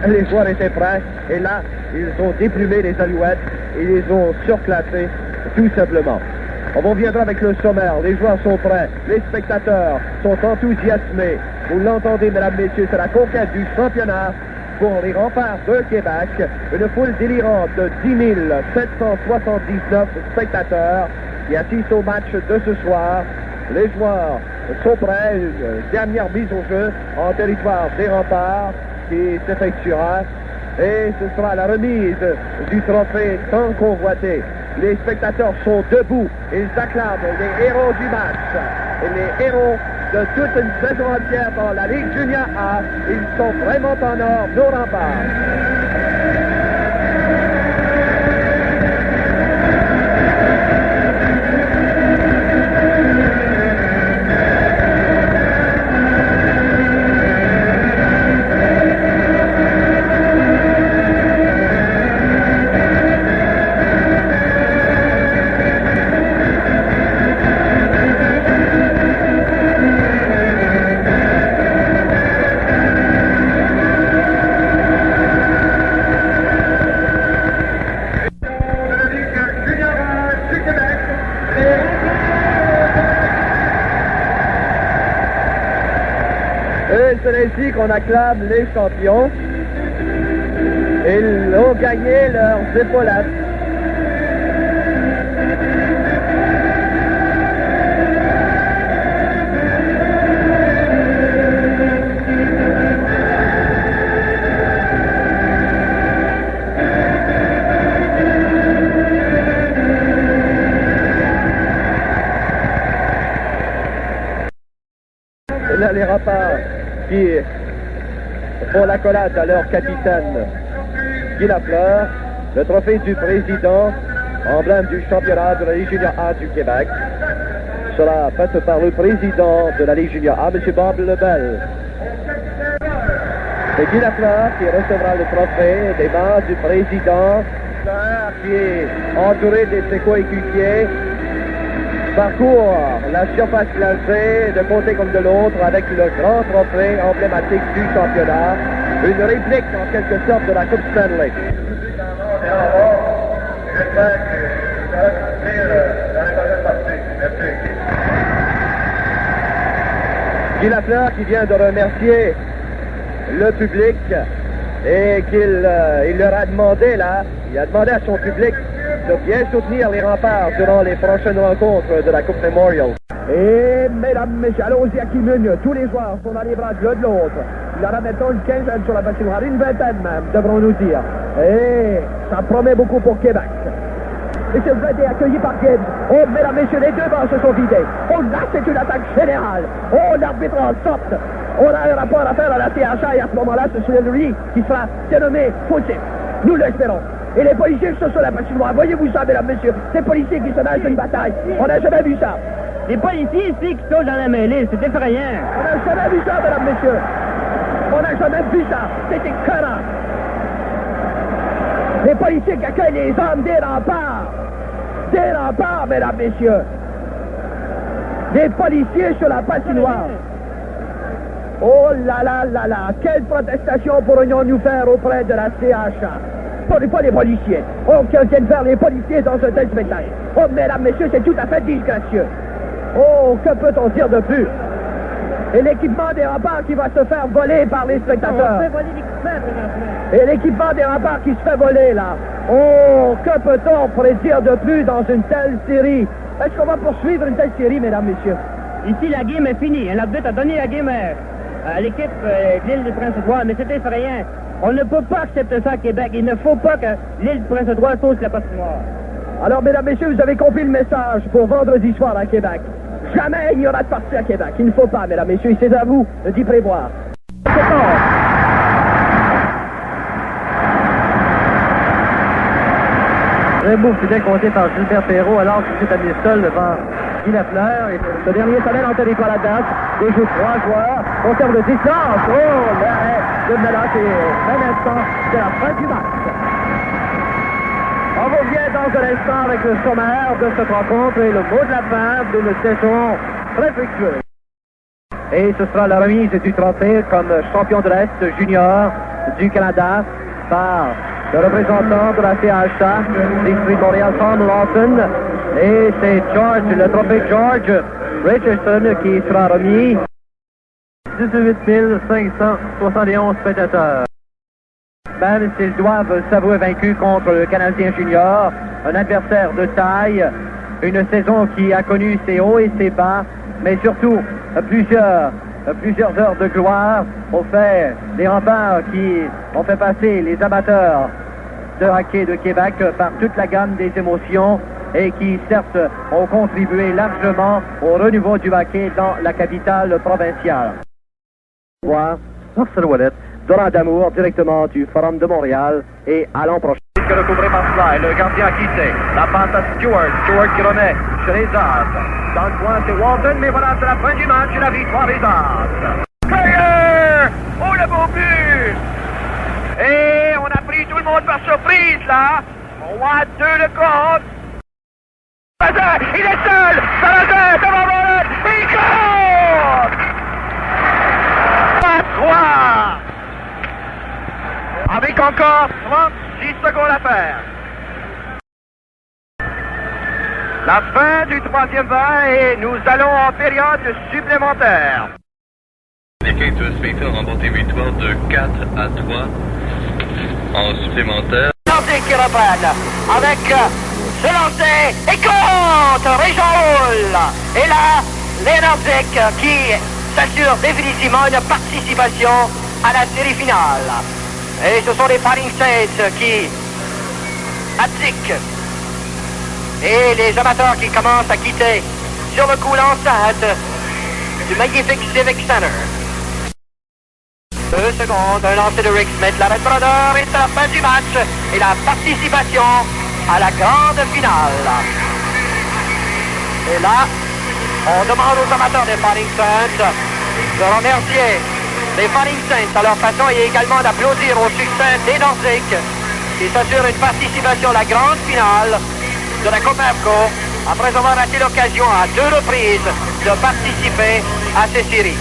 Les joueurs étaient prêts et là, ils ont déplumé les Alouettes et ils les ont surclassés tout simplement. On reviendra avec le sommaire. Les joueurs sont prêts, les spectateurs sont enthousiasmés. Vous l'entendez, mesdames, messieurs, c'est la conquête du championnat pour les Remparts de Québec. Une foule délirante de 10 779 spectateurs qui assistent au match de ce soir. Les joueurs sont prêts. Une dernière mise au jeu en territoire des Remparts qui s'effectuera. Et ce sera la remise du trophée tant convoité. Les spectateurs sont debout. Ils acclament les héros du match. Et les héros de toute une saison entière dans la Ligue Junior A. Ils sont vraiment en or, nos Remparts. C'est ainsi qu'on acclame les champions. Ils ont gagné leurs épaulettes. Et là, les Remparts qui font l'accolade à leur capitaine Guy Lafleur, le trophée du président, emblème du championnat de la Ligue Junior A du Québec, sera faite par le président de la Ligue Junior A, M. Bob Lebel. C'est Guy Lafleur qui recevra le trophée des mains du président, qui est entouré de ses coéquipiers, parcourt la surface glacée de côté comme de l'autre avec le grand trophée emblématique du championnat, une réplique en quelque sorte de la Coupe Stanley. Guy Lafleur qui vient de remercier le public et qu'il leur a demandé là, il a demandé à son public de bien soutenir les Remparts durant les prochaines rencontres de la Coupe Memorial. Et mesdames, messieurs, allons-y à Kimun. Tous les joueurs sont dans les bras de l'un de l'autre. Il y en a maintenant une quinzaine sur la patinoire, une vingtaine même, devrons-nous dire. Et ça promet beaucoup pour Québec. Et c'est Brady accueilli par Gibbs. Oh, mesdames, messieurs, les deux bancs se sont vidés. Oh, là, c'est une attaque générale. Oh, l'arbitre en sorte. On a un rapport à faire à la CHA et à ce moment-là, ce sera lui qui sera dénommé fautif. Nous l'espérons. Et les policiers qui sont sur la patinoire, voyez-vous ça, mesdames, messieurs, ces policiers qui se mêlent une bataille, on n'a jamais vu ça. Les policiers ici qui sont dans la mêlée, c'est effrayant. On n'a jamais vu ça, mesdames, messieurs. On n'a jamais vu ça. C'est écœurant. Les policiers qui accueillent les hommes des remparts. Des remparts, mesdames, messieurs. Des policiers sur la patinoire. Oh là là là là, quelle protestation pourrions-nous faire auprès de la CHA? Pas les policiers. Oh, que viennent faire les policiers dans un tel spectacle? Oh, mesdames, messieurs, c'est tout à fait disgracieux. Oh, que peut-on dire de plus? Et l'équipement des Remparts qui va se faire voler par les spectateurs. On fait voler l'équipement, présentement. Et l'équipement des Remparts qui se fait voler, là. Oh, que peut-on prédire de plus dans une telle série? Est-ce qu'on va poursuivre une telle série, mesdames, messieurs? Ici, la game est finie. L'arbitre a donné la game à l'équipe de l'île du Prince-Édouard, mais c'est effrayant. On ne peut pas accepter ça à Québec. Il ne faut pas que l'île du Prince-Édouard sauce la patinoire. Alors, mesdames, messieurs, vous avez compris le message pour vendredi soir à Québec. Jamais il n'y aura de partie à Québec. Il ne faut pas, mesdames, messieurs, c'est à vous d'y prévoir. Très beau filet compté par Gilbert Perrault alors qu'il s'est amené seul devant Guy Lafleur. Et ce dernier s'amène en territoire adverse. Des jeux 3 joueurs. On terme de distance. Oh, l'arrêt de Melotte et un instant, c'est la fin du match. On revient dans un instant avec le sommaire de cette rencontre et le mot de la fin d'une saison très fructueuse. Et ce sera la remise du trophée comme champion de l'Est junior du Canada par le représentant de la CHA, district de Montréal, Tom Lawson. Et c'est George, le trophée George Richardson qui sera remis. 18 571 spectateurs. Même s'ils doivent s'avouer vaincus contre le Canadien junior, un adversaire de taille, une saison qui a connu ses hauts et ses bas, mais surtout plusieurs heures de gloire au fait des remparts qui ont fait passer les amateurs de hockey de Québec par toute la gamme des émotions et qui, certes, ont contribué largement au renouveau du hockey dans la capitale provinciale. Voir Marcel Ouellet, Donald Damour, directement du Forum de Montréal, et à l'an prochain. Que le couvré par Sly, le gardien a quitté. La passe à Stewart qui remet chez les As. Dans le coin, c'est Walton, mais voilà, c'est la fin du match et la victoire des As. Player! Oh, le beau but! Et on a pris tout le monde par surprise, là. On a 2 le compte. Il est seul! Salazar devant Roland! Il compte! 3! Avec encore 36 secondes à faire. La fin du 3e vin et nous allons en période supplémentaire. Les Kings de Smith ont remporté une victoire de 4-3 en supplémentaire. Nordique qui reprennent avec ce lancer et contre Réjean Hall. Et là, les Nordiques qui s'assurent définitivement une participation à la série finale. Et ce sont les Fighting Saints qui abdiquent. Et les amateurs qui commencent à quitter sur le coup l'enceinte du magnifique Civic Center. 2 secondes, un lancer de Rick Smith, la restauradeur, et c'est la fin du match et la participation à la grande finale. Et là, on demande aux amateurs des Fighting Saints de remercier les Fighting Saints à leur façon et également d'applaudir au succès des Nordiques qui s'assurent une participation à la grande finale de la Coupe AFCO après avoir raté l'occasion à 2 reprises de participer à ces séries.